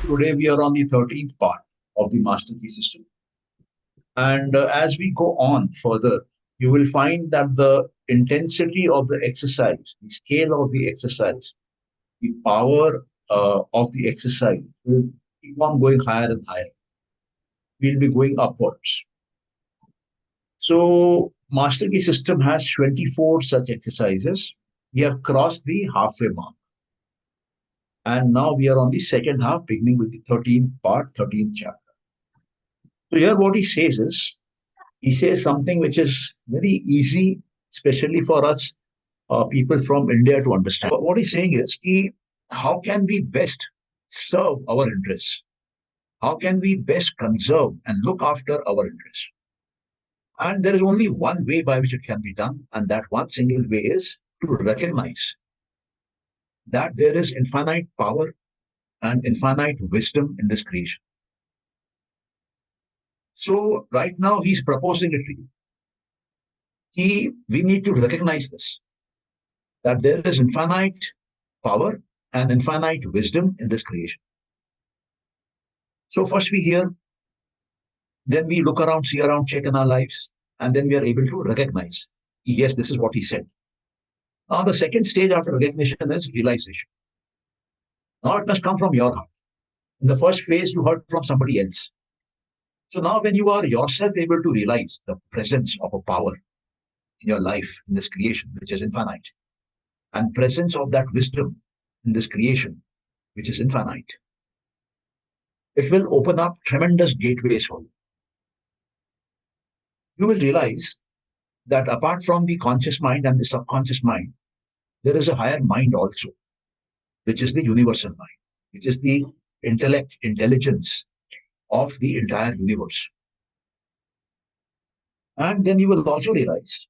Today we are on the 13th part of the Master Key System. And as we go on further, you will find that the intensity of the exercise, the scale of the exercise, the power of the exercise will keep on going higher and higher. We'll be going upwards. So Master Key System has 24 such exercises. We have crossed the halfway mark. And now we are on the second half, beginning with the 13th part, 13th chapter. So here what he says is, he says something which is very easy, especially for us people from India to understand. What he's saying is, how can we best serve our interests? How can we best conserve and look after our interests? And there is only one way by which it can be done, and that one single way is to recognize that there is infinite power and infinite wisdom in this creation. So right now he's proposing it to you. We need to recognize this, that there is infinite power and infinite wisdom in this creation. So first we hear, then we look around, see around, check in our lives, and then we are able to recognize, yes, this is what he said. Now the second stage after recognition is realization. Now it must come from your heart. In the first phase, you heard from somebody else. So now when you are yourself able to realize the presence of a power in your life, in this creation, which is infinite, and presence of that wisdom in this creation, which is infinite, it will open up tremendous gateways for you. You will realize that apart from the conscious mind and the subconscious mind, there is a higher mind also, which is the universal mind, which is the intelligence of the entire universe. And then you will also realize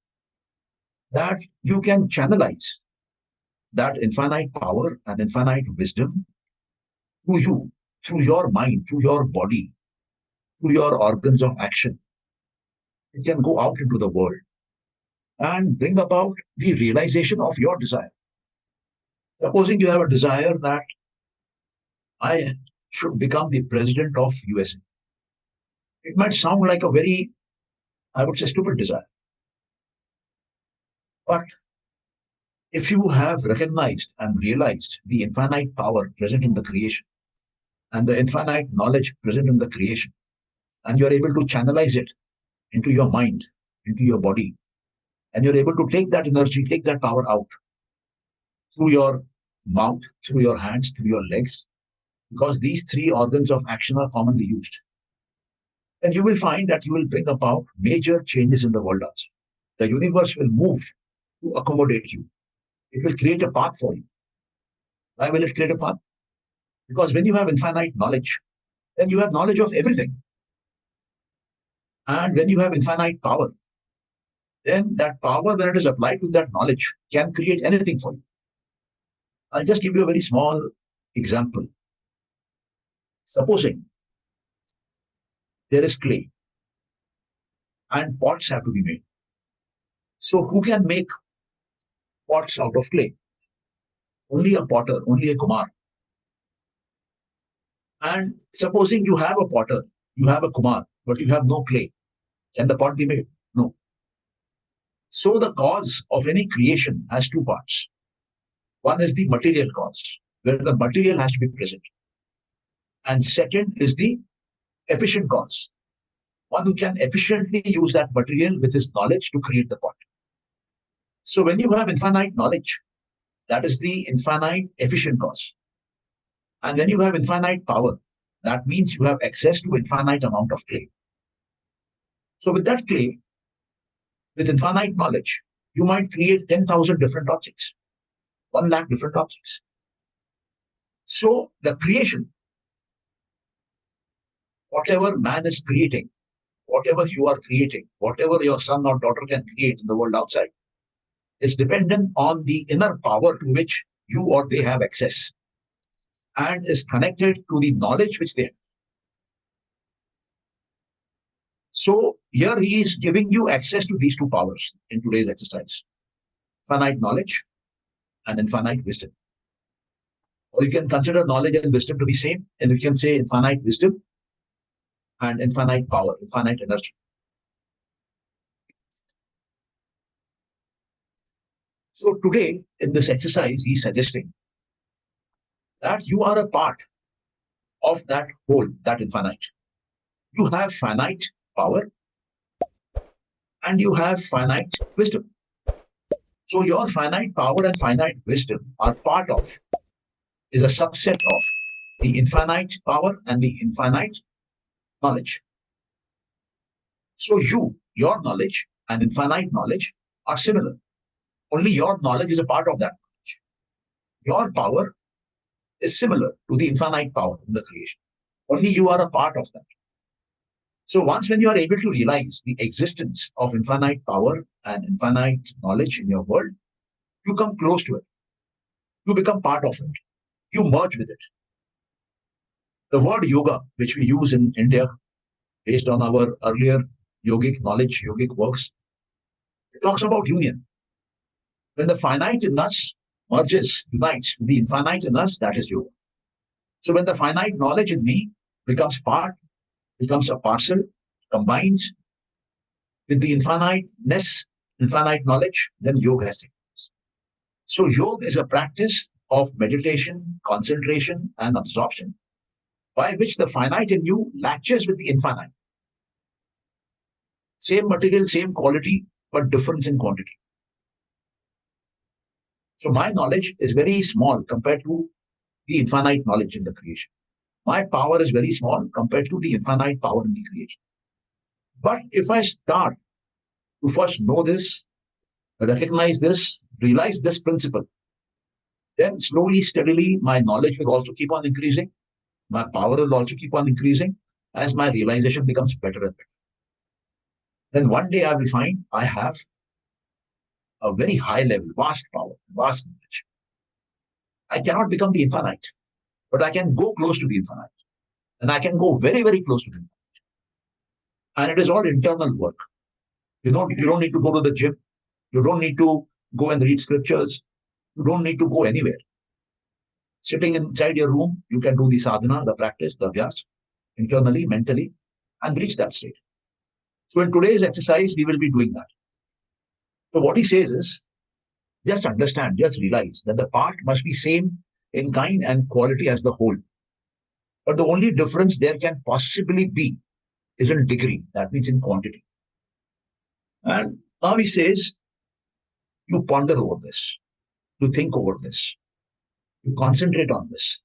that you can channelize that infinite power and infinite wisdom through you, through your mind, through your body, through your organs of action. It can go out into the world and bring about the realization of your desire. Supposing you have a desire that I should become the president of USA. It might sound like a very, I would say, stupid desire. But if you have recognized and realized the infinite power present in the creation and the infinite knowledge present in the creation, and you're able to channelize it into your mind, into your body, and you're able to take that energy, take that power out through your mouth, through your hands, through your legs, because these three organs of action are commonly used, then you will find that you will bring about major changes in the world outside. The universe will move to accommodate you. It will create a path for you. Why will it create a path? Because when you have infinite knowledge, then you have knowledge of everything. And when you have infinite power, then that power, when it is applied to that knowledge, can create anything for you. I'll just give you a very small example. Supposing there is clay and pots have to be made. So who can make pots out of clay? Only a potter, only a kumar. And supposing you have a potter, you have a kumar, but you have no clay. Can the pot be made? No. So the cause of any creation has two parts. One is the material cause, where the material has to be present. And second is the efficient cause, one who can efficiently use that material with his knowledge to create the pot. So when you have infinite knowledge, that is the infinite efficient cause. And when you have infinite power, that means you have access to infinite amount of clay. So with that clay, with infinite knowledge, you might create 10,000 different objects, 1 lakh different objects. So the creation, whatever man is creating, whatever you are creating, whatever your son or daughter can create in the world outside, is dependent on the inner power to which you or they have access, and is connected to the knowledge which they have. So here he is giving you access to these two powers in today's exercise: finite knowledge and infinite wisdom. Or you can consider knowledge and wisdom to be same, and you can say infinite wisdom and infinite power, infinite energy. So today, in this exercise, he's suggesting that you are a part of that whole, that infinite. You have finite power and you have finite wisdom. So your finite power and finite wisdom are part of, is a subset of the infinite power and the infinite knowledge. So your knowledge and infinite knowledge are similar. Only your knowledge is a part of that knowledge. Your power is similar to the infinite power in the creation. Only you are a part of that. So once when you are able to realize the existence of infinite power and infinite knowledge in your world, you come close to it. You become part of it. You merge with it. The word yoga, which we use in India based on our earlier yogic knowledge, yogic works, it talks about union. When the finite in us merges, unites with the infinite in us, that is yoga. So when the finite knowledge in me becomes part, becomes a parcel, combines with the infiniteness, infinite knowledge, then yoga has taken place. So yoga is a practice of meditation, concentration, and absorption, by which the finite in you latches with the infinite. Same material, same quality, but difference in quantity. So my knowledge is very small compared to the infinite knowledge in the creation. My power is very small compared to the infinite power in the creation. But if I start to first know this, recognize this, realize this principle, then slowly, steadily, my knowledge will also keep on increasing. My power will also keep on increasing as my realization becomes better and better. Then one day I will find I have a very high level, vast power, vast knowledge. I cannot become the infinite, but I can go close to the infinite. And I can go very, very close to the infinite. And it is all internal work. You don't need to go to the gym. You don't need to go and read scriptures. You don't need to go anywhere. Sitting inside your room, you can do the sadhana, the practice, the abhyas, internally, mentally, and reach that state. So in today's exercise, we will be doing that. So what he says is, just understand, just realize that the part must be same in kind and quality as the whole. But the only difference there can possibly be is in degree, that means in quantity. And now he says, you ponder over this, you think over this, you concentrate on this,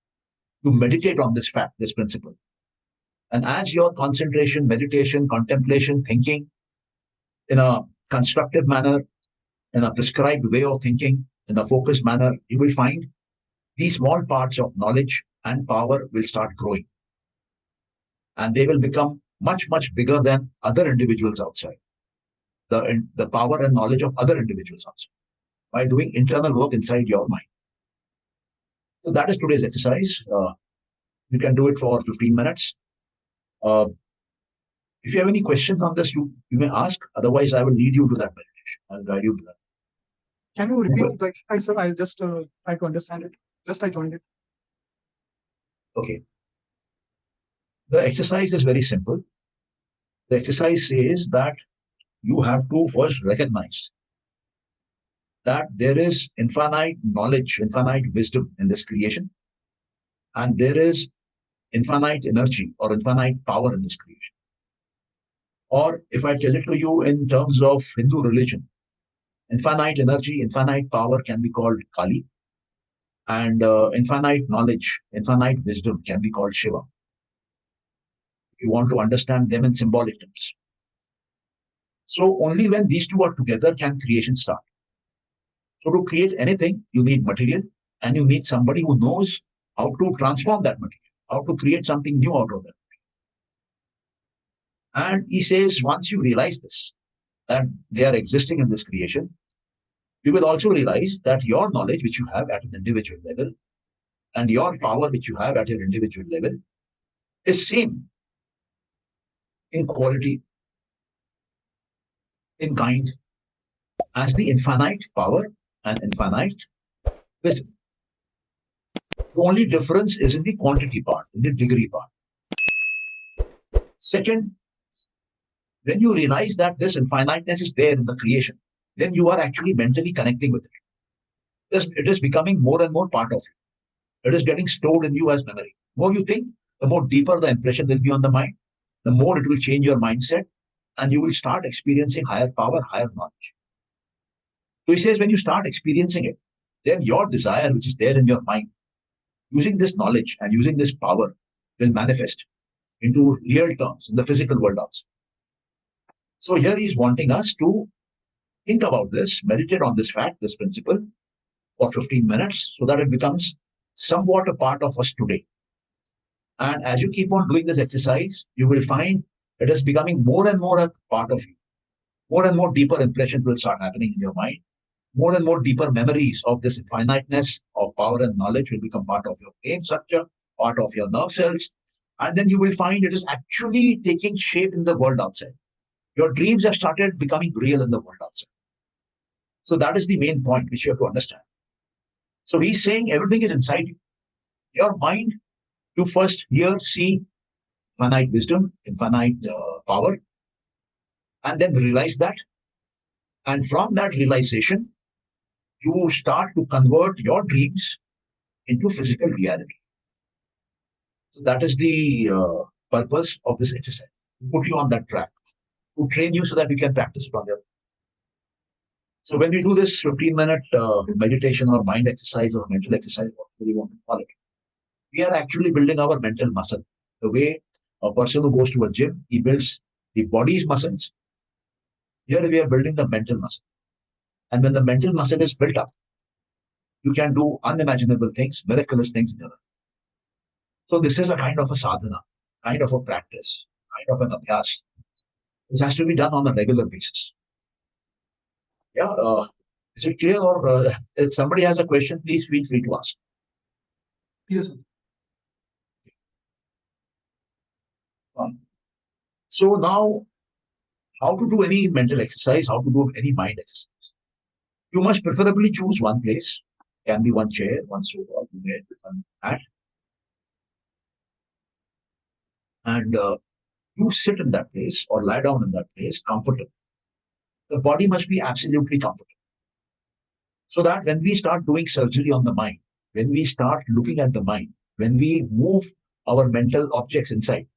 you meditate on this fact, this principle. And as your concentration, meditation, contemplation, thinking in a constructive manner, in a prescribed way of thinking, in a focused manner, you will find these small parts of knowledge and power will start growing. And they will become much, much bigger than other individuals outside, the power and knowledge of other individuals outside, by doing internal work inside your mind. So that is today's exercise. You can do it for 15 minutes. Uh, if you have any questions on this, you may ask. Otherwise, I will lead you to that meditation. I'll guide you to that. Can you repeat the exercise, sir? I just try to understand it. Just I joined it. Okay. The exercise is very simple. The exercise says that you have to first recognize that there is infinite knowledge, infinite wisdom in this creation, and there is infinite energy or infinite power in this creation. Or if I tell it to you in terms of Hindu religion, infinite energy, infinite power can be called Kali, and infinite knowledge, infinite wisdom can be called Shiva. If you want to understand them in symbolic terms. So only when these two are together can creation start. So to create anything, you need material and you need somebody who knows how to transform that material, how to create something new out of that. And he says, once you realize this, that they are existing in this creation, you will also realize that your knowledge, which you have at an individual level, and your power, which you have at your individual level, is same in quality, in kind, as the infinite power and infinite wisdom. The only difference is in the quantity part, in the degree part. Second, when you realize that this infiniteness is there in the creation, then you are actually mentally connecting with it. It is becoming more and more part of you. It is getting stored in you as memory. The more you think, the more deeper the impression will be on the mind, the more it will change your mindset, and you will start experiencing higher power, higher knowledge. So he says, when you start experiencing it, then your desire, which is there in your mind, using this knowledge and using this power, will manifest into real terms in the physical world also. So here he's wanting us to think about this, meditate on this fact, this principle for 15 minutes so that it becomes somewhat a part of us today. And as you keep on doing this exercise, you will find it is becoming more and more a part of you. More and more deeper impressions will start happening in your mind. More and more deeper memories of this infiniteness of power and knowledge will become part of your brain structure, part of your nerve cells. And then you will find it is actually taking shape in the world outside. Your dreams have started becoming real in the world outside. So that is the main point which you have to understand. So he's saying everything is inside you. Your mind, to first hear, see finite wisdom, infinite power, and then realize that. And from that realization, you start to convert your dreams into physical reality. So that is the purpose of this exercise. To put you on that track, to train you so that you can practice it on the other. So when we do this 15-minute meditation or mind exercise or mental exercise, whatever you want to call it, we are actually building our mental muscle. The way a person who goes to a gym, he builds the body's muscles. Here we are building the mental muscle. And when the mental muscle is built up, you can do unimaginable things, miraculous things in your life. So this is a kind of a sadhana, kind of a practice, kind of an abhyas. This has to be done on a regular basis. Yeah, is it clear? Or if somebody has a question, please feel free to ask. Yes, sir. So now, how to do any mental exercise, how to do any mind exercise? You must preferably choose one place. Can be one chair, one sofa, one bed, one mat. And you sit in that place or lie down in that place comfortably. The body must be absolutely comfortable. So that when we start doing surgery on the mind, when we start looking at the mind, when we move our mental objects inside,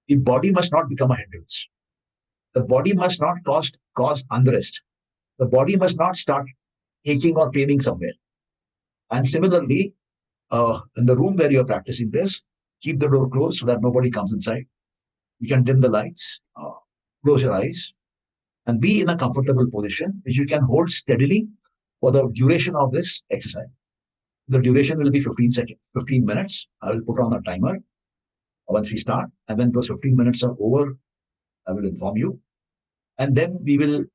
the body must not become a hindrance. The body must not cause unrest. The body must not start aching or paining somewhere. And similarly, in the room where you're practicing this, keep the door closed so that nobody comes inside. You can dim the lights, close your eyes, and be in a comfortable position which you can hold steadily for the duration of this exercise. The duration will be 15 seconds, 15 minutes. I will put on a timer once we start. And when those 15 minutes are over, I will inform you. And then we will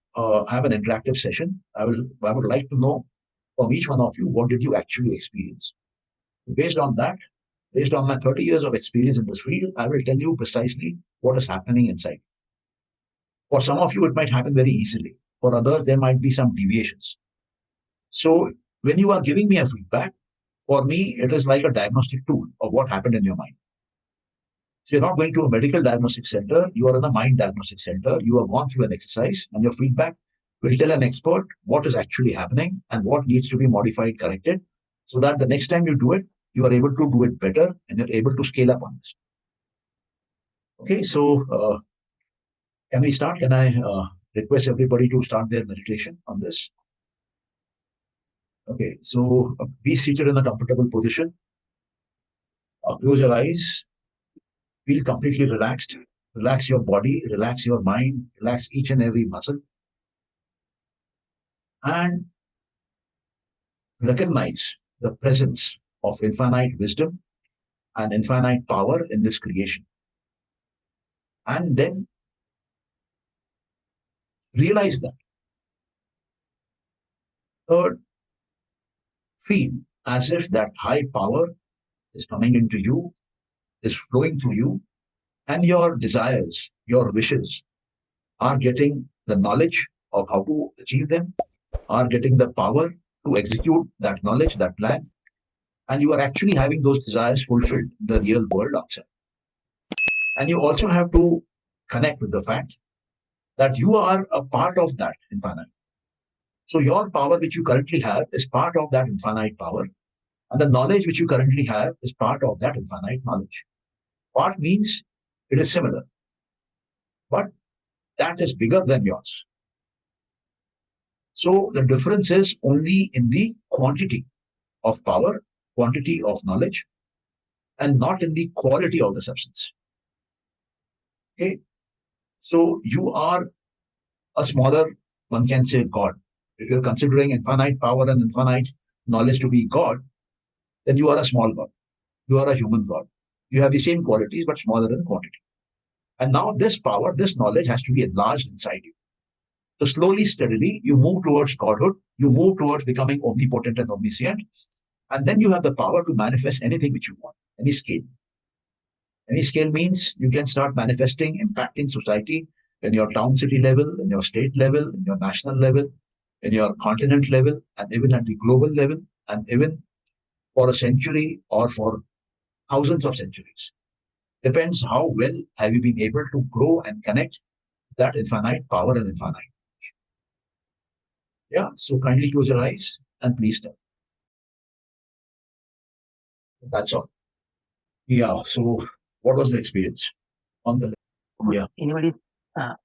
have an interactive session. I would like to know from each one of you, what did you actually experience? Based on that, based on my 30 years of experience in this field, I will tell you precisely what is happening inside. For some of you, it might happen very easily. For others, there might be some deviations. So when you are giving me a feedback, for me, it is like a diagnostic tool of what happened in your mind. So you're not going to a medical diagnostic center, you are in a mind diagnostic center, you have gone through an exercise, and your feedback will tell an expert what is actually happening and what needs to be modified, corrected, so that the next time you do it, you are able to do it better and you're able to scale up on this. Okay, so can we start? Can I request everybody to start their meditation on this? Okay, so be seated in a comfortable position. Close your eyes. Feel completely relaxed. Relax your body, relax your mind, relax each and every muscle. And recognize the presence of infinite wisdom and infinite power in this creation. And then realize that. Third, feel as if that high power is coming into you, is flowing through you, and your desires, your wishes are getting the knowledge of how to achieve them, are getting the power to execute that knowledge, that plan, and you are actually having those desires fulfilled in the real world outside. And you also have to connect with the fact that you are a part of that infinite. So your power which you currently have is part of that infinite power, and the knowledge which you currently have is part of that infinite knowledge. Part means it is similar, but that is bigger than yours. So the difference is only in the quantity of power, quantity of knowledge, and not in the quality of the substance. Okay. So you are a smaller, one can say, God. If you're considering infinite power and infinite knowledge to be God, then you are a small God. You are a human God. You have the same qualities, but smaller in quantity. And now this power, this knowledge has to be enlarged inside you. So slowly, steadily, you move towards Godhood. You move towards becoming omnipotent and omniscient. And then you have the power to manifest anything which you want, any scale. Any scale means you can start manifesting, impacting society in your town, city level, in your state level, in your national level, in your continent level, and even at the global level, and even for a century or for thousands of centuries. Depends how well have you been able to grow and connect that infinite power and infinite. Yeah, so kindly close your eyes and please tell. That's all. Yeah, so what was the experience on the? Yeah, Anybody?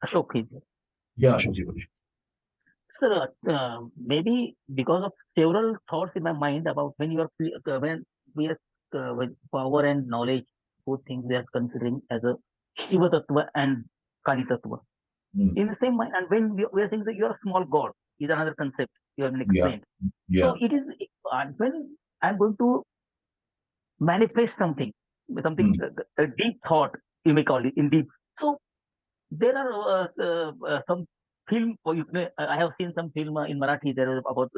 Ashok is there. yeah, Ashokji, Bhai. Sir, maybe because of several thoughts in my mind about when you are when we are with power and knowledge, both things we are considering as a Shiva Tattva and Kali Tattva. Mm. In the same mind, and when we are saying that you are a small god is another concept you have Yeah, explained. yeah, So it is when I'm going to manifest something, something mm. a deep thought you may call it in deep. So there are some film. I have seen some film in Marathi. There is about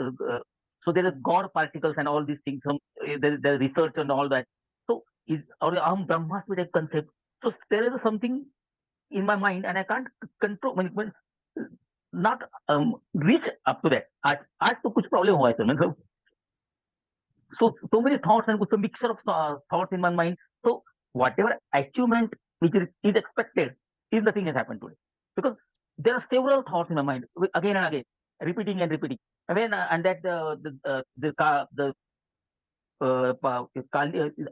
so there is God particles and all these things. Some there is research and all that. So is or Brahmasmi type concept. So there is something in my mind, and I can't control. Not reach up to that. आज तो कुछ problem हुआ है sir. मतलब so many thoughts and a mixture of thoughts in my mind. So whatever achievement which is expected is the thing has happened today, because there are several thoughts in my mind again and again, repeating and repeating. I mean, and that the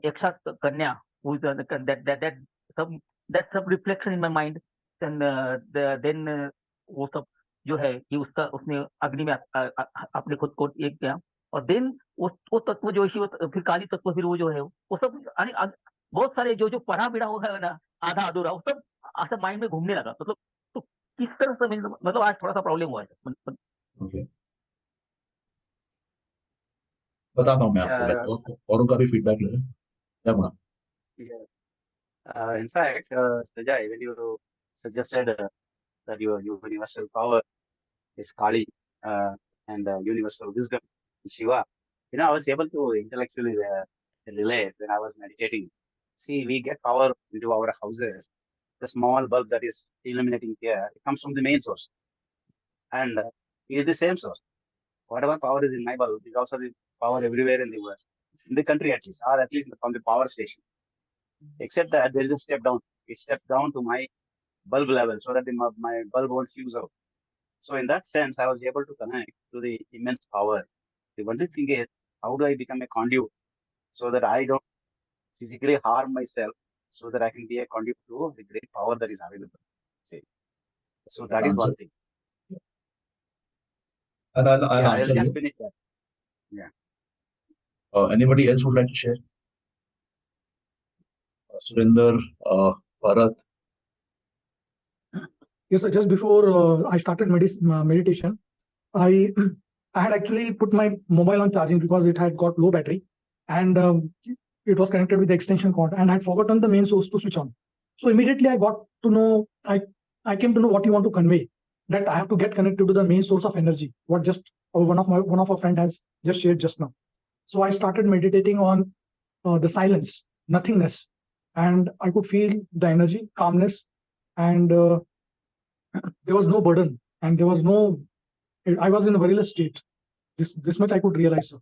Yaksha Kanya, who is some that सब reflection in my mind. Then वो सब जो है कि उसका उसने अग्नि में अपने खुद को एक किया, और देन वो तत्व जो शिव, फिर काली तत्व, फिर वो जो है वो सब बहुत सारे जो जो पढ़ा बिड़ा होगा ना, आधा अधूरा, वो सब ऐसा माइंड में घूमने लगा. मतलब तो किस तरह से मतलब आज थोड़ा सा प्रॉब्लम हुआ है. Okay. बताता हूँ मैं आपको, औरों का भी फीडबैक ले लें. क्या बोला? In fact, Sajai, when you suggested that your universal power is Kali and universal wisdom is Shiva, I was able to intellectually relate when I was meditating. See, we get power into our houses. The small bulb that is illuminating here, it comes from the main source, and it is the same source. Whatever power is in my bulb is also the power everywhere in the world, in the country at least, or at least from the power station. Except that there is a step down. It steps down to my bulb level so that my bulb won't fuse out. So in that sense, I was able to connect to the immense power. The only thing is, how do I become a conduit so that I don't physically harm myself, so that I can be a conduit to the great power that is available. See? So that is one thing. And I'll I'll answer just you. finish that. Yeah. Anybody else would like to share? Surinder, Bharat. Yes, sir, just before I started meditation, I I had actually put my mobile on charging because it had got low battery, and it was connected with the extension cord, and I had forgotten the main source to switch on. So immediately I got to know, I came to know what you want to convey, that I have to get connected to the main source of energy, what just one of our friend has just shared just now. So I started meditating on the silence, nothingness, and I could feel the energy, calmness, and there was no burden, and there was no. I was in a very less state. This much I could realize, sir.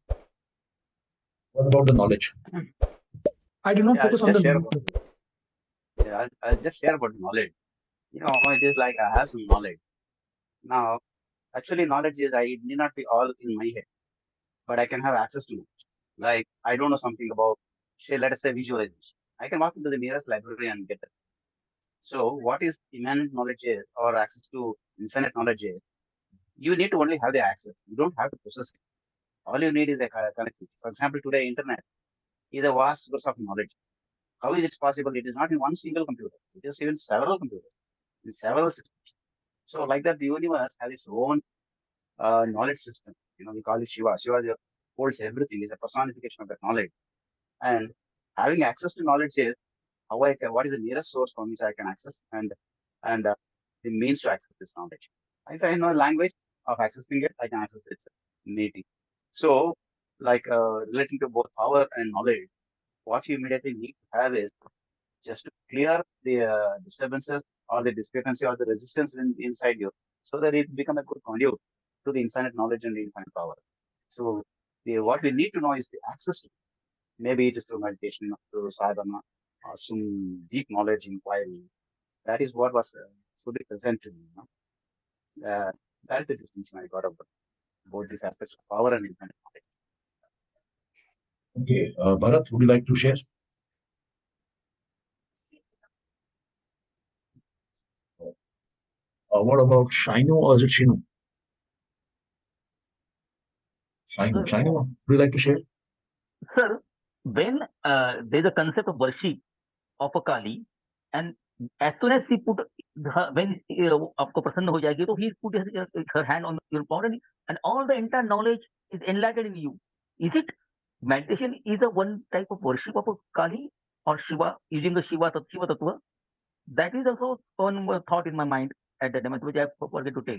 What about the knowledge? I did not Yeah, I'll focus on just the share knowledge. about, yeah, I'll just share about knowledge. It is like I have some knowledge. Now, actually, knowledge is, I need not be all in my head, but I can have access to knowledge. Like, I don't know something about, say, let us say visualization. I can walk into the nearest library and get it. So, what is immanent knowledge is, or access to infinite knowledge is, you need to only have the access. You don't have to possess it. All you need is a connectivity. For example, today, internet is a vast source of knowledge. How is it possible? It is not in one single computer. It is in several computers, in several systems. So, like that, the universe has its own knowledge system. We call it Shiva. Holds everything, is a personification of that knowledge. And having access to knowledge is how I can, what is the nearest source from which I can access, and the means to access this knowledge. If I know language of accessing it, I can access it native. So, like relating to both power and knowledge, what you immediately need to have is just to clear the disturbances or the discrepancy or the resistance inside you, so that it become a good conduit to the infinite knowledge and the infinite power. So what we need to know is the access to it. Maybe it is through meditation, through sadhana, or some deep knowledge inquiry. That is what was fully present to me. That's the distinction I got about both these aspects of power and infinite knowledge. Okay, Bharat, would you like to share? What about Shainu, or is it Shinu? Shainu, Sir, Shainu, would you like to share? sir, when there's a concept of worship of a Kali, and as soon as she put her, when आपको प्रसन्न हो जाएगी, तो he put her hand on your palm, and all the entire knowledge is enlightened in you. Is it meditation is a one type of worship of a Kali or Shiva, using the Shiva Tattva? That is also one thought in my mind at that moment, which I forget to tell.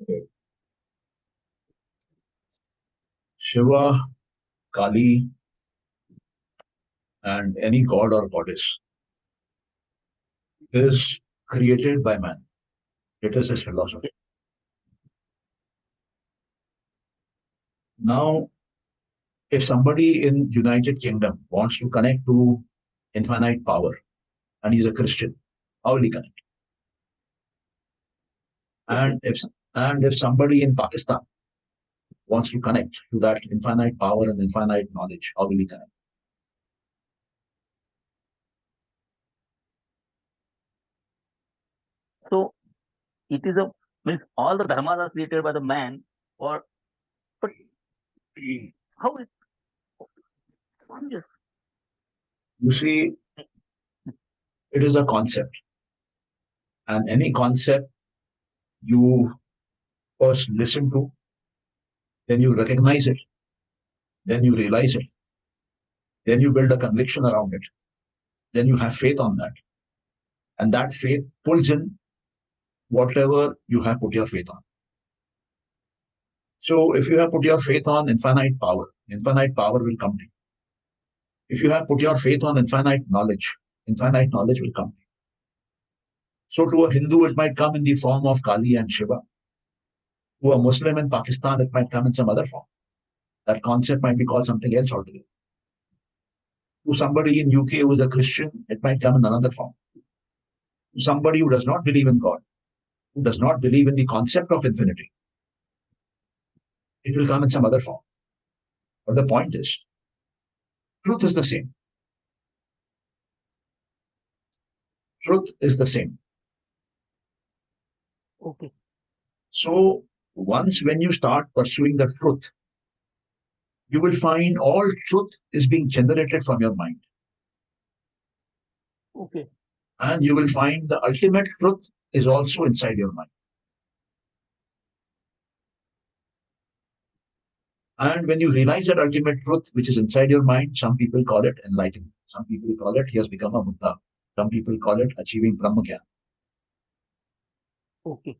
Okay. Shiva, Kali, and any god or goddess is created by man. It is his philosophy. Now, if somebody in United Kingdom wants to connect to infinite power and he's a Christian, how will he connect? And if somebody in Pakistan wants to connect to that infinite power and infinite knowledge, how will he connect? So it is a means all the dharmas are created by the man, or but how is I'm just You see, it is a concept, and any concept you first listen to, then you recognize it, then you realize it, then you build a conviction around it, then you have faith on that, and that faith pulls in whatever you have put your faith on. So if you have put your faith on infinite power will come to you. If you have put your faith on infinite knowledge will come to you. So to a Hindu, it might come in the form of Kali and Shiva. To a Muslim in Pakistan, it might come in some other form. That concept might be called something else altogether. To somebody in UK who is a Christian, it might come in another form. To somebody who does not believe in God, who does not believe in the concept of infinity, it will come in some other form. But the point is, truth is the same. Truth is the same. okay. So once when you start pursuing the truth, you will find all truth is being generated from your mind. Okay. And you will find the ultimate truth is also inside your mind. And when you realize that ultimate truth, which is inside your mind, some people call it enlightenment. Some people call it he has become a Buddha. Some people call it achieving Brahmagyan. Okay.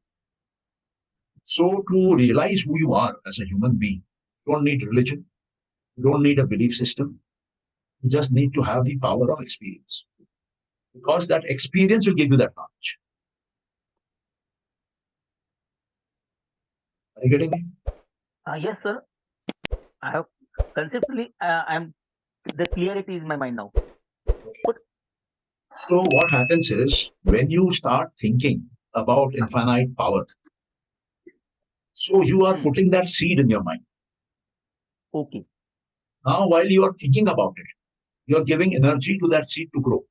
So to realize who you are as a human being, you don't need religion. You don't need a belief system. You just need to have the power of experience. Because that experience will give you that knowledge. Are you getting me? Yes, sir. I have conceptually, the clarity is in my mind now. But So what happens is when you start thinking about infinite power, so you are putting that seed in your mind. okay, Now, while you are thinking about it, you are giving energy to that seed to grow.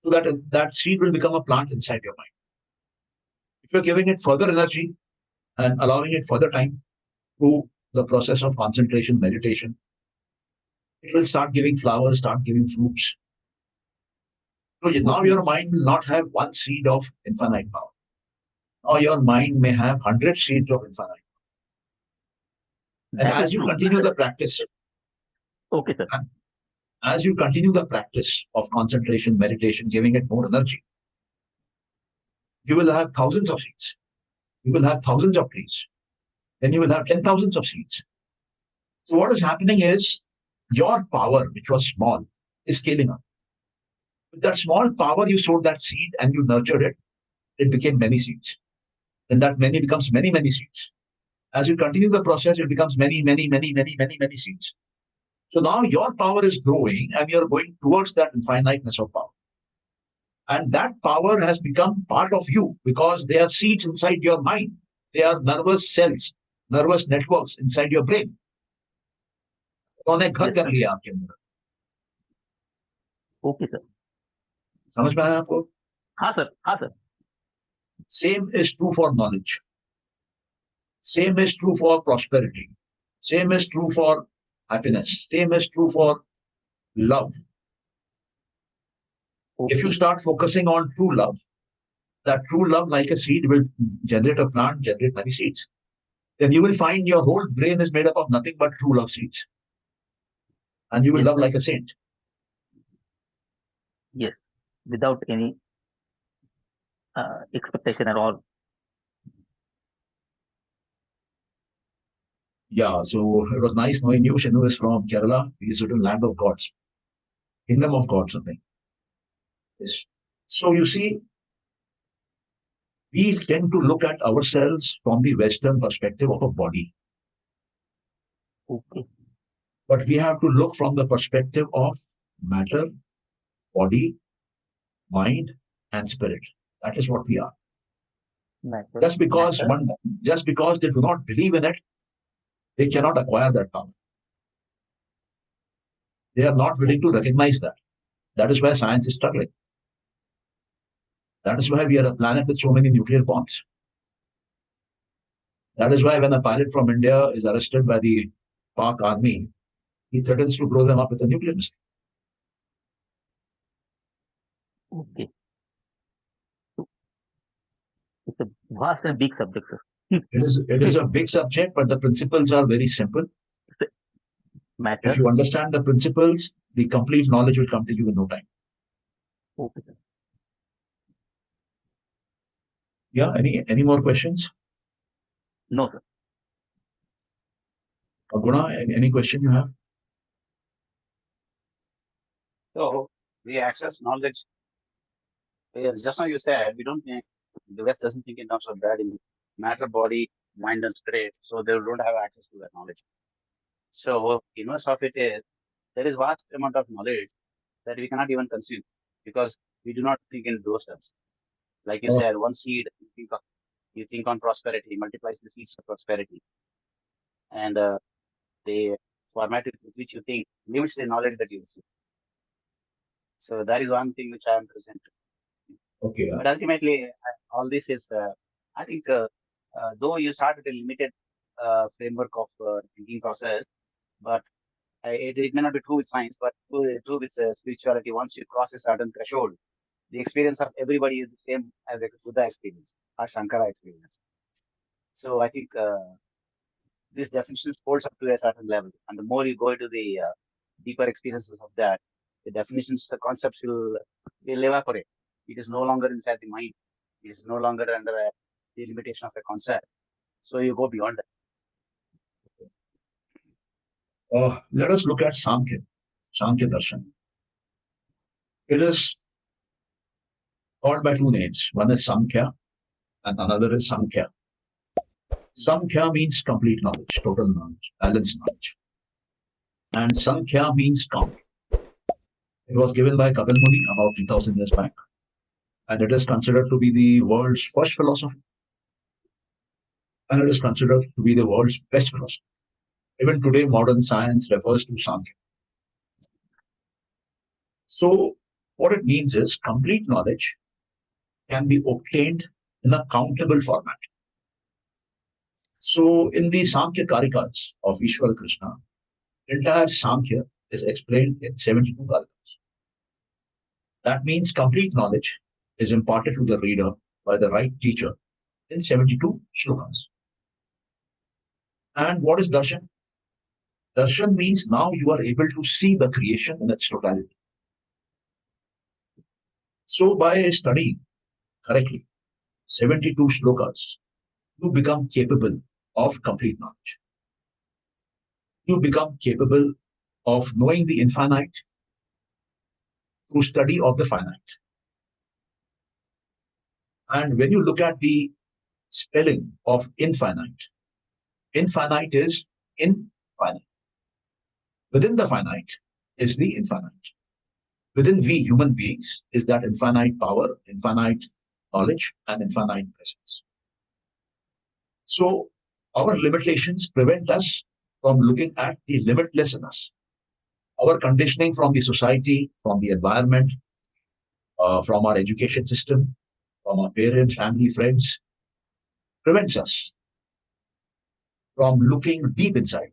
So that seed will become a plant inside your mind. If you're giving it further energy and allowing it further time through the process of concentration, meditation, it will start giving flowers, start giving fruits. So now your mind will not have one seed of infinite power. Now your mind may have 100 seeds of infinite. And that is as you true. continue the practice, Okay, sir. as you continue the practice of concentration, meditation, giving it more energy, you will have thousands of seeds. You will have thousands of trees. Then you will have 10,000s of seeds. So what is happening is your power, which was small, is scaling up. With that small power, you sowed that seed and you nurtured it. It became many seeds. Then that many becomes many, many seeds. As you continue the process, it becomes many, many, many, many, many, many seeds. So now your power is growing and you're going towards that infiniteness of power. And that power has become part of you because they are seeds inside your mind. They are nervous cells, nervous networks inside your brain. उन्होंने घर कर लिया आपके अंदर. Okay sir. समझ में आया आपको? हाँ सर, हाँ sir. Same is true for knowledge. Same is true for prosperity. Same is true for happiness. Same is true for love. Okay. If you start focusing on true love, that true love, like a seed, will generate a plant, generate many seeds. Then you will find your whole brain is made up of nothing but true love seeds. And you will love like a saint. Yes, without any expectation at all. Yeah, so it was nice knowing you. Shinu is from Kerala. He's written Land of Gods, Kingdom of God, something. Yes. So you see, we tend to look at ourselves from the Western perspective of a body. Okay. But we have to look from the perspective of matter, body, mind, and spirit. That is what we are. Matter, Just because they do not believe in it, they cannot acquire that power. They are not willing to recognize that. That is why science is struggling. That is why we are a planet with so many nuclear bombs. That is why when a pilot from India is arrested by the Pak army, he threatens to blow them up with a nuclear missile. Okay. It's a vast and big subject, sir. It is a big subject, but the principles are very simple. Matter. If you understand the principles, the complete knowledge will come to you in no time. Okay, sir. Yeah, any more questions? No, sir. Guna, any question you have? So we access knowledge. Just now you said we don't think, the West doesn't think in terms of that in matter, body, mind, and spirit. So they don't have access to that knowledge. So inverse of it is there is vast amount of knowledge that we cannot even consume because we do not think in those terms. Like you said, one seed you think on prosperity multiplies the seeds of prosperity, and the format with which you think limits the knowledge that you receive. So that is one thing which I am present. Okay. But ultimately, all this is, I think, though you start with a limited framework of thinking process, but it may not be true with science, but true with spirituality. Once you cross a certain threshold, the experience of everybody is the same as the Buddha experience or Shankara experience. So I think this definition holds up to a certain level, and the more you go into the deeper experiences of that, the definitions, the concepts will evaporate. It is no longer inside the mind. It is no longer under the limitation of a concept. So you go beyond that. Let us look at Sankhya Darshan. It is called by two names. One is Sankhya and another is Sankhya. Samkhya means complete knowledge, total knowledge, balanced knowledge. And Sankhya means count. It was given by Kapil Muni about 3000 years back, and it is considered to be the world's first philosophy, and it is considered to be the world's best philosophy. Even today, modern science refers to Sankhya. So, what it means is complete knowledge can be obtained in a countable format. So, in the Sankhya Karikas of Ishwara Krishna, entire Sankhya is explained in 72 Karikas. That means complete knowledge is imparted to the reader by the right teacher in 72 shlokas. And what is darshan? Darshan means now you are able to see the creation in its totality. So by studying correctly 72 shlokas, you become capable of complete knowledge. You become capable of knowing the infinite through study of the finite. And when you look at the spelling of infinite, infinite is infinite. Within the finite is the infinite. Within we human beings is that infinite power, infinite knowledge, and infinite presence. So our limitations prevent us from looking at the limitless in us. Our conditioning from the society, from the environment, from our education system, from our parents, family, friends, prevents us from looking deep inside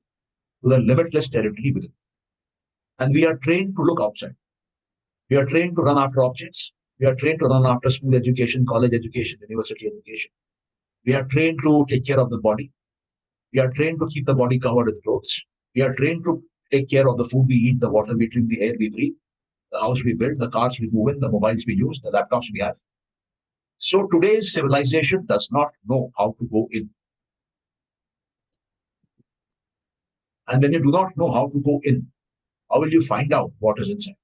to the limitless territory within. And we are trained to look outside. We are trained to run after objects. We are trained to run after school education, college education, university education. We are trained to take care of the body. We are trained to keep the body covered with clothes. We are trained to take care of the food we eat, the water we drink, the air we breathe, the house we build, the cars we move in, the mobiles we use, the laptops we have. So today's civilization does not know how to go in. And when you do not know how to go in, how will you find out what is inside?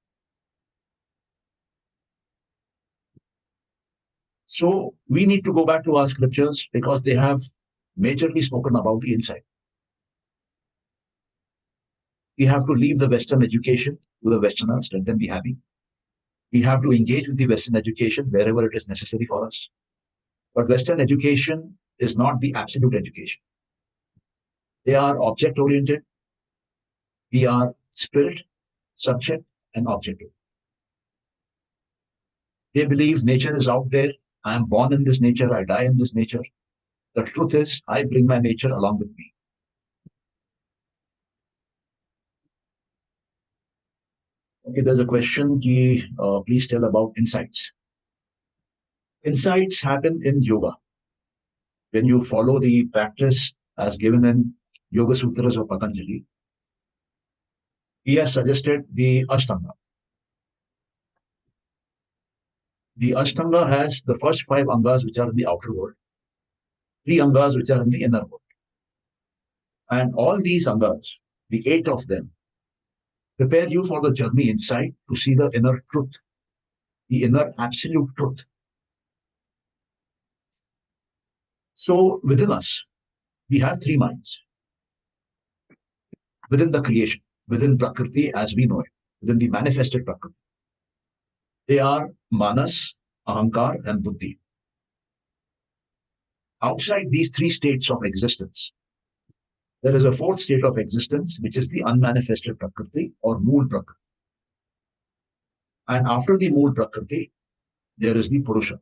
So we need to go back to our scriptures because they have majorly spoken about the inside. We have to leave the Western education to the Westerners, let them be happy. We have to engage with the Western education wherever it is necessary for us. But Western education is not the absolute education. They are object oriented. We are spirit, subject, and objective. They believe nature is out there. I am born in this nature. I die in this nature. The truth is, I bring my nature along with me. Okay, there's a question. Please tell about insights. Insights happen in yoga. When you follow the practice as given in Yoga Sutras of Patanjali, he has suggested the Ashtanga. The Ashtanga has the first 5 angas which are in the outer world, 3 angas which are in the inner world. And all these angas, the 8 of them, prepare you for the journey inside to see the inner truth, the inner absolute truth. So within us, we have 3 minds. Within the creation, within Prakriti as we know it, within the manifested Prakriti. They are Manas, Ahankar, and Buddhi. Outside these 3 states of existence, there is a 4th state of existence, which is the unmanifested Prakriti or Mool Prakriti. And after the Mool Prakriti, there is the Purusha,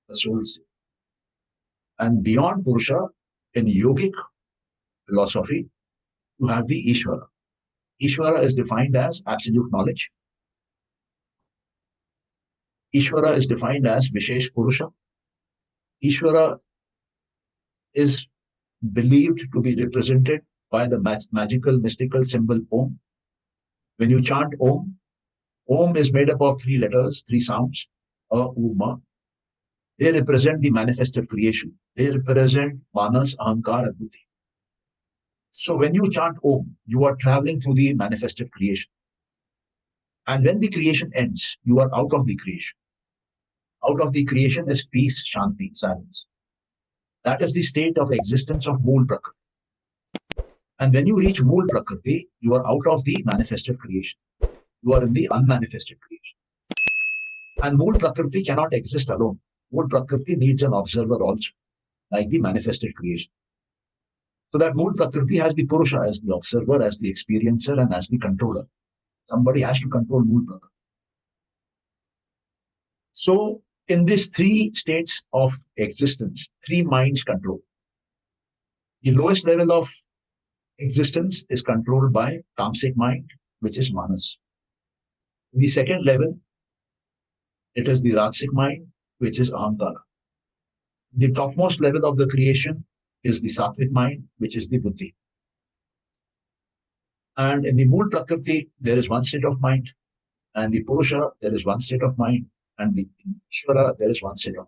the soul state. And beyond Purusha, in yogic philosophy, you have the Ishvara. Ishvara is defined as absolute knowledge. Ishvara is defined as Vishesh Purusha. Ishvara is believed to be represented by the magical, mystical symbol Om. When you chant Om, Om is made up of 3 letters, 3 sounds, A, U, Ma. They represent the manifested creation. They represent Manas, Ahankar, and Buddhi. So when you chant Om, you are traveling through the manifested creation. And when the creation ends, you are out of the creation. Out of the creation is peace, Shanti, silence. That is the state of existence of Mool Prakriti. And when you reach Mool Prakriti, you are out of the manifested creation. You are in the unmanifested creation. And Mool Prakriti cannot exist alone. Mool Prakriti needs an observer also, like the manifested creation. So that Mool Prakriti has the Purusha as the observer, as the experiencer, and as the controller. Somebody has to control Mool Prakriti. So in these three states of existence, three minds control. The lowest level of existence is controlled by tamasic mind, which is manas. The second level, it is the rajasic mind, which is ahankara. The topmost level of the creation is the sattvic mind, which is the buddhi. And in the Mool Prakriti, there is one state of mind, and the Purusha, there is one state of mind, and the Ishvara, there is one state of mind.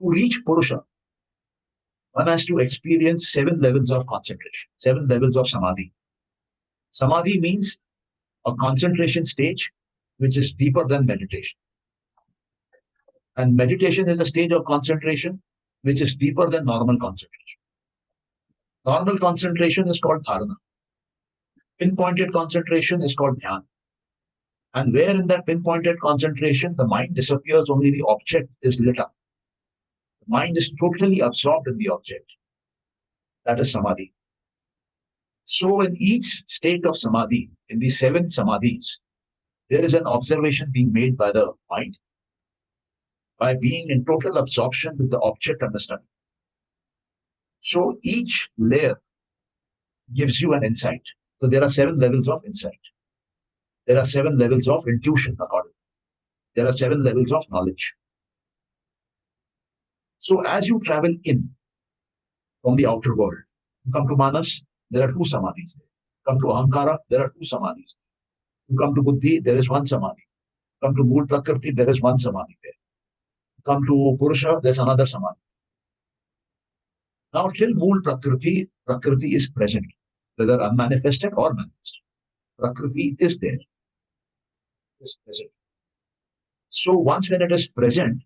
To reach Purusha, one has to experience 7 levels of concentration, 7 levels of samadhi. Samadhi means a concentration stage which is deeper than meditation. And meditation is a stage of concentration which is deeper than normal concentration. Normal concentration is called dharana. Pinpointed concentration is called dhyan. And where in that pinpointed concentration, the mind disappears, only the object is lit up. The mind is totally absorbed in the object. That is samadhi. So in each state of samadhi, in the 7 samadhis, there is an observation being made by the mind by being in total absorption with the object understanding. So each layer gives you an insight. So there are 7 levels of insight. There are 7 levels of intuition, according. There are 7 levels of knowledge. So as you travel in from the outer world, you come to manas, there are 2 samadhis there. Come to ahankara, there are 2 samadhis there. You come to buddhi, there is 1 samadhi. Come to Mool Prakriti, there is 1 samadhi there. Come to Purusha, there's another samadhi. Now, till Mool Prakriti, Prakriti is present, whether unmanifested or manifested. Prakriti is there, is present. So once when it is present,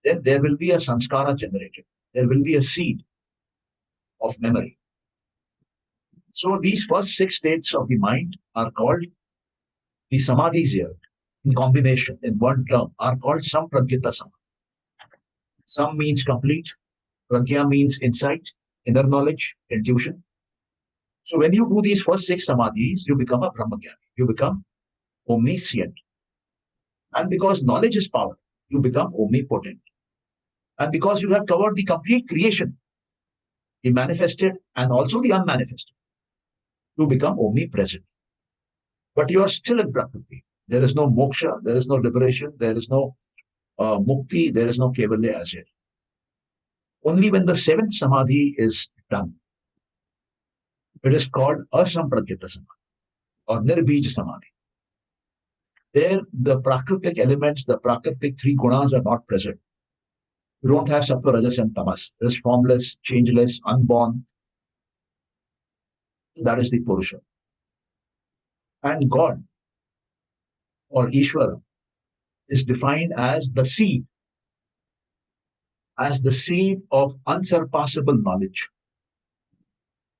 then there will be a sanskara generated. There will be a seed of memory. So these first 6 states of the mind are called the samadhis here, in combination, in one term, are called sampragyita samadhi. Sam means complete, pragya means insight, inner knowledge, intuition. So when you do these first 6 samadhis, you become a brahmagyani. You become omniscient. And because knowledge is power, you become omnipotent. And because you have covered the complete creation, the manifested and also the unmanifested, you become omnipresent. But you are still in Prakriti. There is no moksha, there is no liberation, there is no mukti, there is no kevalya as yet. Only when the 7th samadhi is done, it is called asampragyita samadhi or nirbija samadhi. There, the prakritic elements, the prakritic 3 gunas are not present. You don't have sattva, rajas, and tamas. It is formless, changeless, unborn. That is the Purusha. And God or Ishvara is defined as the seed of unsurpassable knowledge.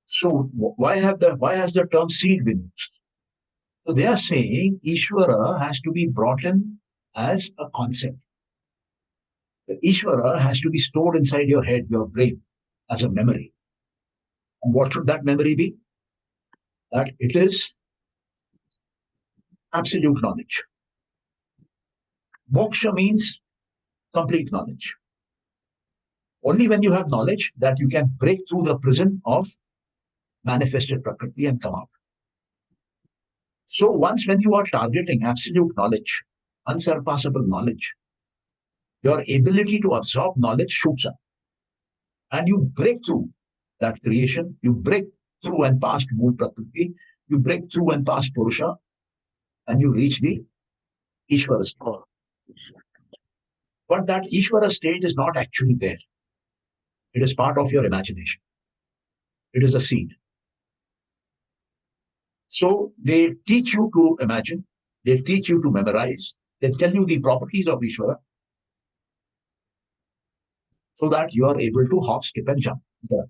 So why has the term seed been used? So they are saying Ishvara has to be brought in as a concept. The Ishvara has to be stored inside your head, your brain, as a memory. And what should that memory be? That it is absolute knowledge. Moksha means complete knowledge. Only when you have knowledge that you can break through the prison of manifested Prakriti and come out. So once when you are targeting absolute knowledge, unsurpassable knowledge, your ability to absorb knowledge shoots up. And you break through that creation, you break through and past Mool Prakriti, you break through and past Purusha, and you reach the Ishvara state. But that Ishvara state is not actually there. It is part of your imagination. It is a seed. So they teach you to imagine, they teach you to memorize, they tell you the properties of Ishvara. so that you are able to hop, skip, and jump. Yeah.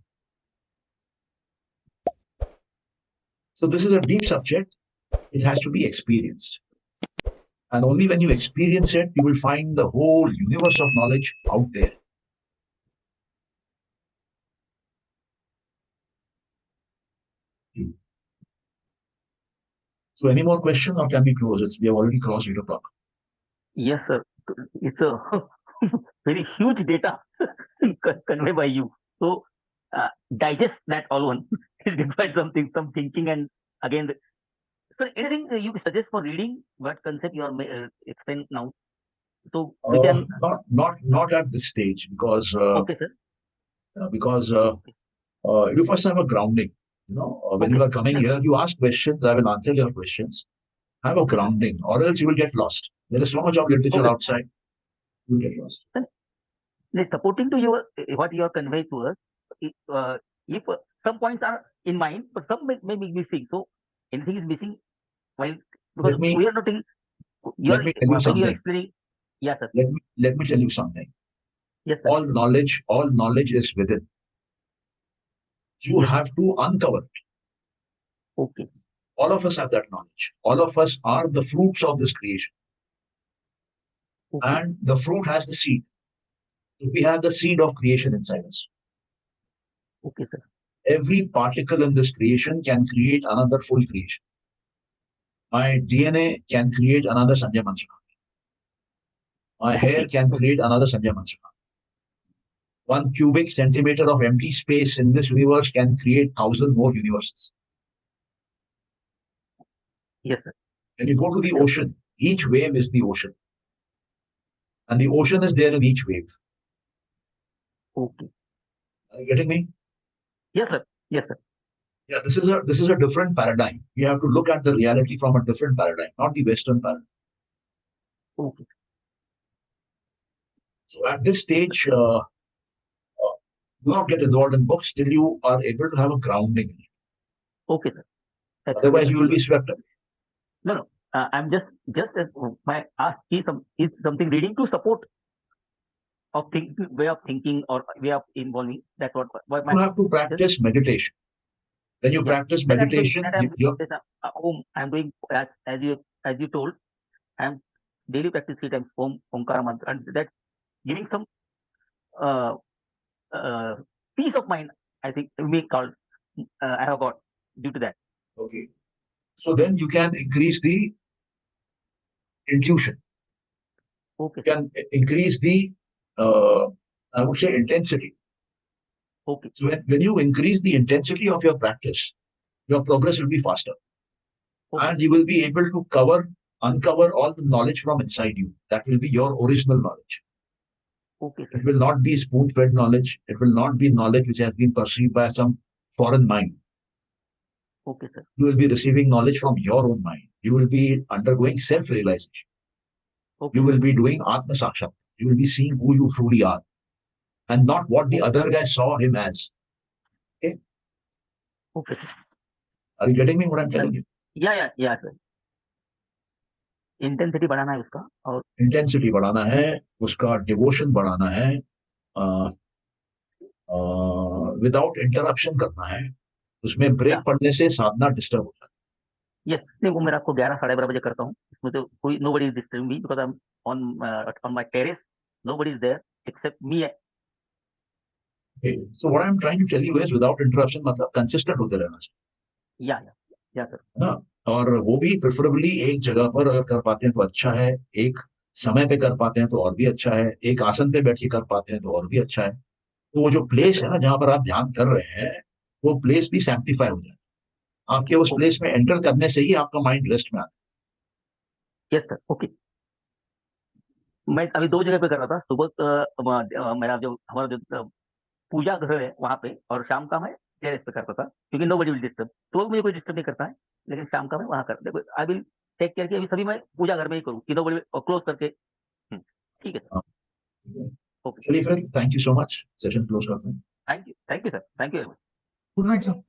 So this is a deep subject. It has to be experienced. And only when you experience it, you will find the whole universe of knowledge out there. So any more questions, or can we close it? We have already crossed 8 o'clock. Yes, sir. It's a very huge data conveyed by you. So digest that all one. It requires some thinking, and again, sir, anything you suggest for reading what concept you are explain now? So we can Not at this stage, because okay, sir. You first have a grounding. When you are coming here, you ask questions. I will answer your questions. Have a grounding, or else you will get lost. There is so much of literature outside. You will get lost. Supporting to your what you are conveying to us, if some points are in mind, but some may be missing. So anything is missing, while because we are not in. Let me tell you something. Yes, sir. Let me tell you something. Yes, sir. All knowledge is within. You have to uncover it. Okay. All of us have that knowledge. All of us are the fruits of this creation. Okay. And the fruit has the seed. So we have the seed of creation inside us. Okay, sir. Every particle in this creation can create another full creation. My DNA can create another Sanjay Mansukhani. My hair can create another Sanjay Mansukhani. 1 cubic centimeter of empty space in this universe can create 1,000 more universes. Yes, sir. When you go to the ocean, each wave is the ocean. And the ocean is there in each wave. Okay. Are you getting me? Yes, sir. Yes, sir. Yeah, this is a different paradigm. We have to look at the reality from a different paradigm, not the Western paradigm. Okay. So at this stage, do not get involved in books till you are able to have a grounding in it. Okay, sir. Otherwise, you will be swept away. No. I'm just my ask is something reading to support of way of thinking or way of involving. That's what you have to practice meditation. When you practice meditation, home I'm doing as you told. I'm daily practice 3 times Omkara mantra, and that giving some peace of mind. I think we called I have got due to that. Okay. So then you can increase the intuition. Okay. You can increase the, I would say, intensity. Okay. So when you increase the intensity of your practice, your progress will be faster. Okay. And you will be able to uncover all the knowledge from inside you. That will be your original knowledge. Okay. It will not be spoon-fed knowledge. It will not be knowledge which has been perceived by some foreign mind. Okay, sir. You will be receiving knowledge from your own mind. You will be undergoing self-realization. Okay. You will be doing Atma Sakshat. You will be seeing who you truly are, and not what the other guy saw him as. Okay. Okay. Are you getting me? What I'm telling you? Yeah, sir. Intensity बढ़ाना है उसका, और intensity बढ़ाना है, उसका devotion बढ़ाना है, without interruption करना है. उसमें ब्रेक पड़ने से साधना डिस्टर्ब हो जाती है. यस, नहीं वो मैं रात को 11 साढ़े 12 बजे करता हूँ. इसमें तो कोई nobody is disturbing me because I am on my terrace. Nobody is there except me. Okay. So what I'm trying to tell you is without interruption मतलब consistent होते रहना चाहिए. या सर. ना, और वो भी प्रेफरेबली एक जगह पर अगर कर पाते हैं तो अच्छा है, एक समय पे कर पाते हैं तो और भी अच्छा है, एक आसन पे बैठ के कर पाते हैं तो और भी अच्छा है. तो वो जो प्लेस है ना जहां पर आप ध्यान कर रहे हैं, वो प्लेस भी सैंक्टिफाई हो जाए. आपके उस प्लेस में एंटर करने से ही आपका माइंड रेस्ट में आता है. Yes sir. ओके. मैं अभी 2 जगह पे कर रहा था. सुबह मेरा जो हमारा जो पूजा घर है वहां पे, और शाम का मैं टेरेस पे करता था क्योंकि नोबडी विल डिस्टर्ब. तो मुझे कोई डिस्टर्ब नहीं करता है, लेकिन शाम का मैं वहां कर. देखो आई विल टेक केयर कि अभी सभी मैं पूजा घर में ही करूँ कि नोबडी क्लोज करके. ठीक है सर. ओके. चलिए फिर, thank you so much. Session close करते हैं. Thank you sir. Thank you very much. Good night sir.